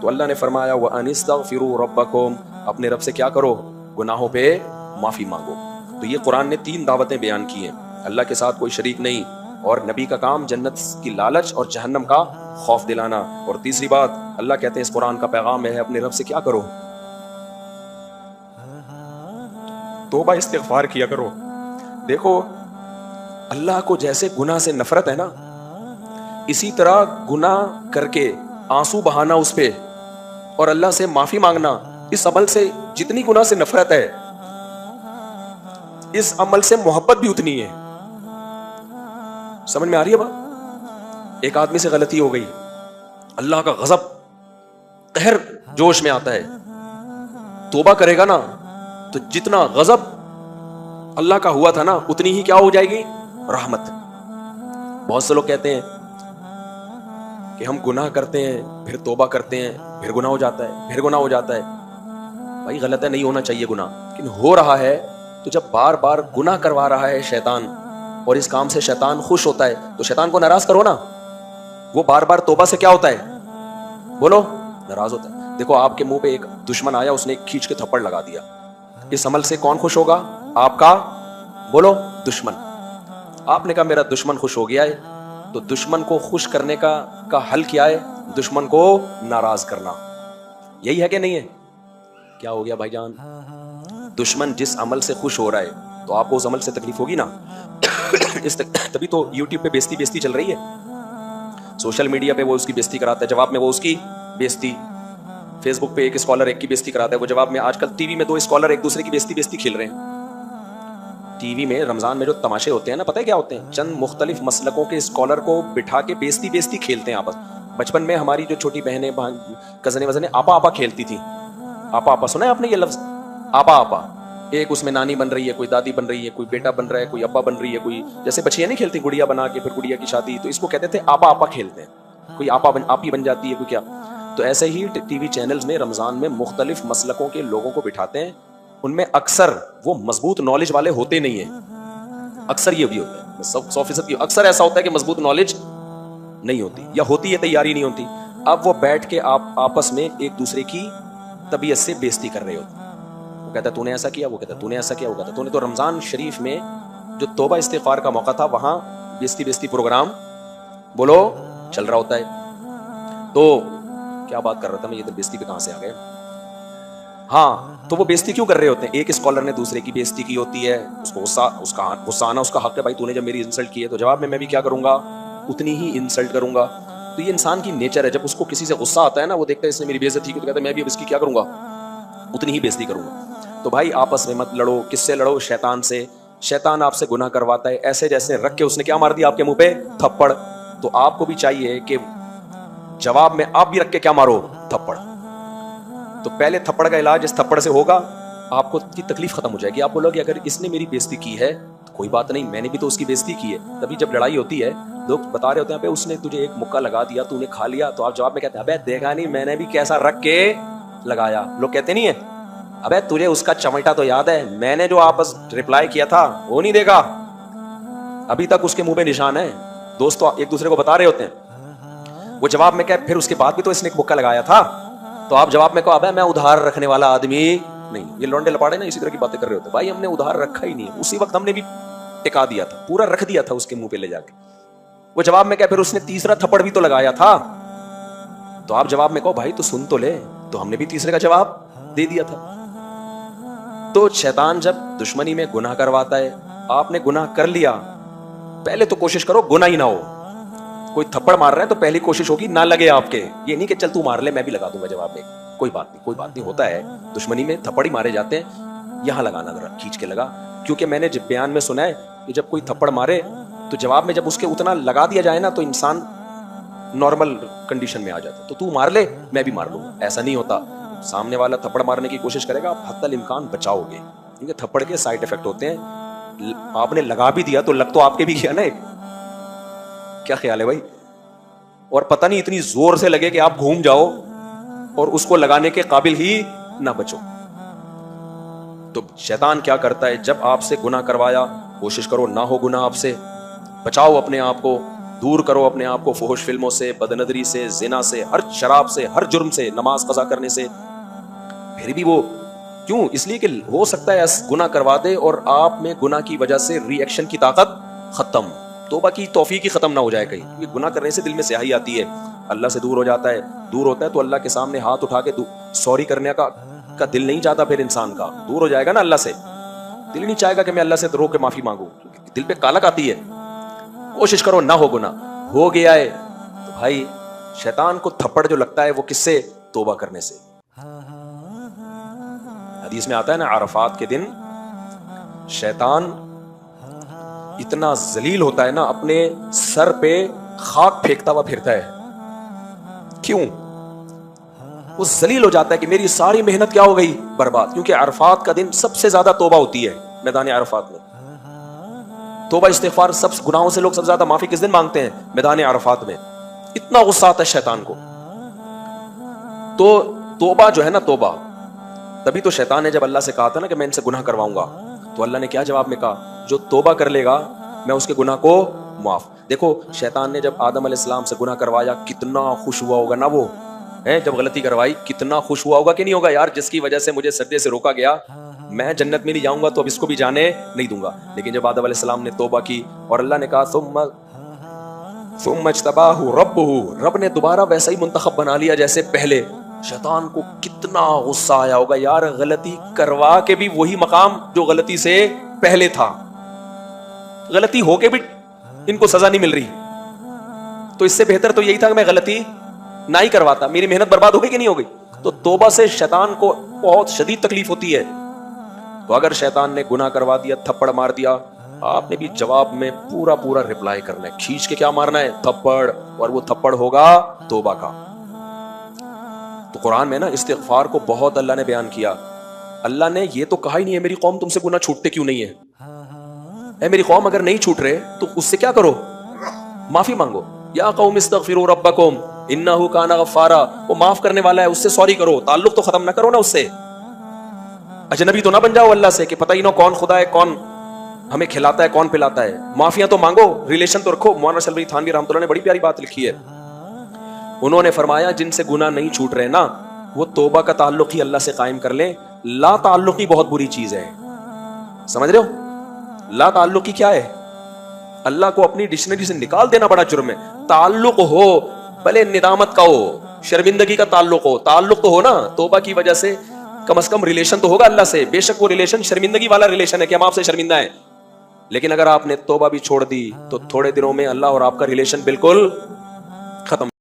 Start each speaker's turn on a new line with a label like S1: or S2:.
S1: تو اللہ نے فرمایا وَأَنِ اسْتَغْفِرُوا رَبَّكُمْ، اپنے رب سے کیا کرو؟ گناہوں پہ معافی مانگو۔ تو یہ قرآن نے 3 دعوتیں بیان کی ہیں، اللہ کے ساتھ کوئی شریک نہیں، اور نبی کا کام جنت کی لالچ اور جہنم کا خوف دلانا، اور تیسری بات اللہ کہتے ہیں اس قرآن کا پیغام ہے اپنے رب سے کیا کرو؟ توبہ استغفار کیا کرو۔ دیکھو اللہ کو جیسے گناہ سے نفرت ہے نا، اسی طرح گناہ کر کے آنسو بہانا اس پہ اور اللہ سے معافی مانگنا، اس عمل سے جتنی گناہ سے نفرت ہے اس عمل سے محبت بھی اتنی ہے۔ سمجھ میں آ رہی ہے بات؟ ایک آدمی سے غلطی ہو گئی، اللہ کا غضب قہر جوش میں آتا ہے، توبہ کرے گا نا تو جتنا غضب اللہ کا ہوا تھا نا اتنی ہی کیا ہو جائے گی؟ رحمت۔ بہت سے لوگ کہتے ہیں کہ ہم گناہ کرتے ہیں پھر توبہ کرتے ہیں پھر گناہ ہو جاتا ہے، پھر گناہ ہو جاتا ہے۔ بھائی غلط ہے، نہیں ہونا چاہیے گناہ، لیکن ہو رہا ہے تو جب بار بار گناہ کروا رہا ہے شیطان اور اس کام سے شیطان خوش ہوتا ہے تو شیطان کو ناراض کرو نا، وہ بار بار توبہ سے کیا ہوتا ہے؟ بولو، ناراض ہوتا ہے۔ دیکھو آپ کے منہ پہ ایک دشمن آیا، اس نے ایک کھینچ کے تھپڑ لگا دیا، اس عمل سے کون خوش ہوگا؟ آپ کا بولو دشمن۔ آپ نے کہا میرا دشمن خوش ہو گیا ہے، تو دشمن کو خوش کرنے کا حل کیا ہے؟ دشمن کو ناراض کرنا۔ یہی ہے کہ نہیں ہے؟ کیا ہو گیا بھائی جان؟ دشمن جس عمل سے خوش ہو رہا ہے تو آپ کو اس عمل سے تکلیف ہوگی نا۔ تبھی تو یوٹیوب پہ بیزتی چل رہی ہے، سوشل میڈیا پہ وہ اس کی بیزتی کراتا ہے، جواب میں وہ اس کی بیزتی، فیس بک پہ ایک اسکالر ایک کی بیزتی کراتا ہے، وہ جواب میں، آج کل ٹی وی میں 2 اسکالر ایک دوسرے کی بیزتی کھیل رہے ہیں۔ ٹی وی میں رمضان میں جو تماشے ہوتے ہیں نا، پتہ ہے کیا ہوتے ہیں؟ چند مختلف مسلکوں کے اسکالر کو بٹھا کے بیزتی کھیلتے ہیں آپس۔ بچپن میں ہماری جو چھوٹی بہنیں کزنیں وزنیں آپا کھیلتی تھیں۔ آپا سنا ہے آپ نے یہ لفظ؟ آپا، ایک اس میں نانی بن رہی ہے، کوئی دادی بن رہی ہے، کوئی بیٹا بن رہا ہے، کوئی ابا بن رہی ہے، کوئی جیسے بچیاں نہیں کھیلتی گڑیا بنا کے پھر گڑیا کی شادی، تو اس کو کہتے تھے آپا کھیلتے ہیں، کوئی آپی بن جاتی ہے، کوئی کیا۔ تو ایسے ہی ٹی وی چینلز میں رمضان میں مختلف مسلکوں کے لوگوں کو بٹھاتے ہیں، ان میں اکثر وہ مضبوط نالج والے ہوتے نہیں ہیں، اکثر یہ بھی ہوتا ہے 100% کی، اکثر ایسا ہوتا ہے کہ مضبوط نالج نہیں ہوتی، یا ہوتی ہے تیاری نہیں ہوتی۔ اب وہ بیٹھ کے آپس میں ایک دوسرے کی طبیعت سے بیزتی کر رہے ہوتے ہیں، وہ کہتا ہے تو نے ایسا کیا، وہ کہتا ہے تو نے ایسا کیا، وہ کہتا ہے تو نے۔ تو رمضان شریف میں جو توبہ استغفار کا موقع تھا وہاں بیزتی پروگرام بولو چل رہا ہوتا ہے۔ تو کیا بات کر رہا تھا میں، یہ تو بیزتی پہ کہاں سے آ گئے؟ ہاں، تو وہ بیزتی کیوں کر رہے ہوتے ہیں؟ ایک اسکالر نے دوسرے کی بیزتی کی ہوتی ہے، اس کو غصہ آنا اس کا حق ہے، بھائی تو نے جب میری انسلٹ کی ہے تو جواب میں بھی کیا کروں گا؟ اتنی ہی انسلٹ کروں گا۔ تو یہ انسان کی نیچر ہے، جب اس کو کسی سے غصہ آتا ہے نا، وہ دیکھتا ہے اس نے میری بےعزتی کی تو کہتا ہے میں بھی اب اس کی کیا کروں گا؟ اتنی ہی بیزتی کروں گا۔ تو بھائی آپس میں مت لڑو، کس سے لڑو؟ شیطان سے۔ شیطان آپ سے گناہ کرواتا ہے، ایسے جیسے رکھ کے اس نے کیا مار دیا آپ کے منہ پہ؟ تھپڑ۔ تو آپ کو بھی چاہیے کہ جواب میں آپ بھی رکھ کے کیا مارو؟ تھپڑ۔ تو پہلے تھپڑ کا علاج اس تھپڑ سے ہوگا، آپ کو کی تکلیف ختم ہو جائے گی، آپ بولو گے اگر اس نے میری بیزتی کی ہے تو کوئی بات نہیں، میں نے بھی تو اس کی بیزتی کی ہے۔ تبھی جب لڑائی ہوتی ہے لوگ بتا رہے ہوتے ہیں اس نے تجھے ایک مکہ لگا دیا تو نے کھا لیا، تو آپ جواب میں کہتے ہیں ابے دیکھا نہیں میں نے بھی کیسا رکھ کے لگایا۔ لوگ کہتے نہیں ہیں ابے تجھے اس کا چمٹا تو یاد ہے، میں نے جو آپس ریپلائی کیا تھا وہ نہیں دیکھا، ابھی تک اس کے منہ پہ نشان ہے۔ دوست ایک دوسرے کو بتا رہے ہوتے ہیں، وہ جواب میں کہ پھر اس کے بعد بھی تو اس نے ایک مکہ لگایا تھا، تو آپ جواب میں کہو ابے میں ادھار رکھنے والا آدمی نہیں۔ یہ لونڈے لپاڑے نا اسی طرح کی باتیں کر رہے ہوتے ہیں، بھائی ہم نے ادھار رکھا ہی نہیں، اسی وقت ہم نے بھی ٹکا دیا تھا، پورا رکھ دیا تھا اس کے منہ پہ لے جا کے۔ وہ جواب میں کہ پھر اس نے تیسرا تھپڑ بھی تو لگایا تھا، تو آپ جواب میں کہو بھائی تو سن تو لے، تو ہم نے بھی تیسرے کا جواب دے دیا تھا۔ تو شیطان جب دشمنی میں گناہ کرواتا ہے، آپ نے گناہ کر لیا، پہلے تو کوشش کرو گناہ ہی نہ ہو۔ کوئی تھپڑ مار رہا ہے تو پہلی کوشش ہوگی نہ لگے آپ کے، یہ نہیں کہ چل تو مار لے میں بھی لگا دوں گا جواب میں، کوئی بات نہیں ہوتا ہے، دشمنی میں تھپڑ ہی مارے جاتے ہیں، یہاں لگانا ذرا کھینچ کے لگا، کیونکہ میں نے جب بیان میں سنا ہے کہ جب کوئی تھپڑ مارے تو جواب میں جب اس کے اتنا لگا دیا جائے نا تو انسان نارمل کنڈیشن میں آ جاتا ہے، تو مار لے میں بھی مار لوں گا، ایسا نہیں ہوتا۔ سامنے والا تھپڑ مارنے کی کوشش کرے گا، آپ حتی الامکان بچاؤ گے، کیونکہ تھپڑ کے سائیڈ افیکٹ ہوتے ہیں، آپ نے لگا بھی دیا تو لگ تو آپ کے بھی گیا نا، کیا خیال ہے بھائی؟ اور پتہ نہیں اتنی زور سے لگے کہ آپ گھوم جاؤ اور اس کو لگانے کے قابل ہی نہ بچو۔ تو شیطان کیا کرتا ہے، جب آپ سے گناہ کروایا کوشش کرو نہ ہو گناہ آپ سے، بچاؤ اپنے آپ کو، دور کرو اپنے آپ کو فحش فلموں سے، بدنظری سے، زنا سے، ہر شراب سے، ہر جرم سے، نماز قضا کرنے سے. پھر بھی وہ کیوں؟ اس لیے کہ ہو سکتا ہے گناہ کروا دے اور آپ میں گناہ کی وجہ سے ری ایکشن کی طاقت ختم، توبہ کی توفیق ہی ختم نہ ہو جائے کہیں. کیونکہ گناہ کرنے سے دل میں سیاہی آتی ہے، اللہ سے دور ہو جاتا ہے. دور ہوتا ہے تو اللہ کے سامنے ہاتھ اٹھا کے سوری کرنے کا دل نہیں چاہتا. پھر انسان کا دور ہو جائے گا نا اللہ سے، دل نہیں چاہے گا کہ میں اللہ سے رو کے معافی مانگوں، دل پہ کالک آتی ہے. کوشش کرو نہ ہو گناہ. ہو گیا ہے تو بھائی شیطان کو تھپڑ جو لگتا ہے وہ کس سے؟ توبہ کرنے سے. حدیث میں آتا ہے نا، عرفات کے دن شیطان اتنا ذلیل ہوتا ہے نا، اپنے سر پہ خاک پھینکتا ہوا پھرتا ہے. کیوں؟ وہ ذلیل ہو جاتا ہے کہ میری ساری محنت کیا ہو گئی؟ برباد. کیونکہ عرفات کا دن سب سے زیادہ توبہ ہوتی ہے میدان عرفات میں. توبہ استغفار، سب گناہوں سے لوگ سب سے زیادہ معافی کس دن مانگتے ہیں؟ میدان عرفات میں. اتنا غصہ آتا ہے شیطان کو. تو توبہ جو ہے نا، توبہ، تبھی تو شیطان نے جب اللہ سے کہا تھا نا کہ میں ان سے گناہ کرواؤں گا، تو اللہ نے کیا جواب میں کہا؟ جو توبہ کر لے گا میں اس کے گناہ کو معاف. دیکھو شیطان نے جب آدم علیہ السلام سے گناہ کروایا کتنا خوش ہوا ہوگا نا وہ، جب غلطی کروائی کتنا خوش ہوا ہوگا کہ نہیں ہوگا؟ یار جس کی وجہ سے مجھے سجدے سے روکا گیا، میں جنت میں نہیں جاؤں گا تو اب اس کو بھی جانے نہیں دوں گا. لیکن جب آدم علیہ السلام نے توبہ کی اور اللہ نے کہا ثم اجتباہ ربہ، رب نے دوبارہ ویسا ہی منتخب بنا لیا جیسے پہلے. شیطان کو کتنا غصہ آیا ہوگا، یار غلطی کروا کے بھی وہی مقام جو غلطی سے پہلے تھا، غلطی ہو کے بھی ان کو سزا نہیں مل رہی. تو اس سے بہتر تو یہی تھا کہ میں غلطی نہ ہی کرواتا، میری محنت برباد ہو گئی کہ نہیں ہو گئی؟ تو توبہ سے شیطان کو بہت شدید تکلیف ہوتی ہے. تو اگر شیطان نے گناہ کروا دیا، تھپڑ مار دیا، آپ نے بھی جواب میں پورا پورا رپلائی کرنا ہے، کھینچ کے کیا مارنا ہے؟ تھپڑ. اور وہ تھپڑ ہوگا توبہ کا. تو قرآن میں نا استغفار کو بہت اللہ نے بیان کیا. اللہ نے یہ تو کہا ہی نہیں ہے میری قوم تم سے گناہ چھوٹتے کیوں نہیں ہے. اے میری قوم اگر نہیں چھوٹ رہے تو اس سے کیا کرو؟ معافی مانگو. یا قوم استغفروا ربکم انہ کان غفارا، وہ معاف کرنے والا ہے، اس سے سوری کرو. تعلق تو ختم نہ کرو نا اس سے، اجنبی تو نہ بن جاؤ اللہ سے کہ پتہ ہی نہ کون خدا ہے، کون ہمیں کھلاتا ہے، کون پلاتا ہے. معافیاں تو مانگو، ریلیشن تو رکھو. مولانا شلوی تھانوی رحمۃ اللہ نے بڑی پیاری بات لکھی ہے. انہوں نے فرمایا جن سے گناہ نہیں چھوٹ رہے نا، وہ توبہ کا تعلق ہی اللہ سے قائم کر لیں. لا تعلقی بہت بری چیز ہے، سمجھ رہے ہو؟ لا تعلقی کیا ہے؟ اللہ کو اپنی ڈکشنری سے نکال دینا بڑا جرم ہے. تعلق ہو، بھلے ندامت کا ہو، شرمندگی کا تعلق ہو، تعلق تو ہو نا. توبہ کی وجہ سے کم از کم ریلیشن تو ہوگا اللہ سے. بے شک وہ ریلیشن شرمندگی والا ریلیشن ہے کہ ہم آپ سے شرمندہ ہیں، لیکن اگر آپ نے توبہ بھی چھوڑ دی تو تھوڑے دنوں میں اللہ اور آپ کا ریلیشن بالکل ختم.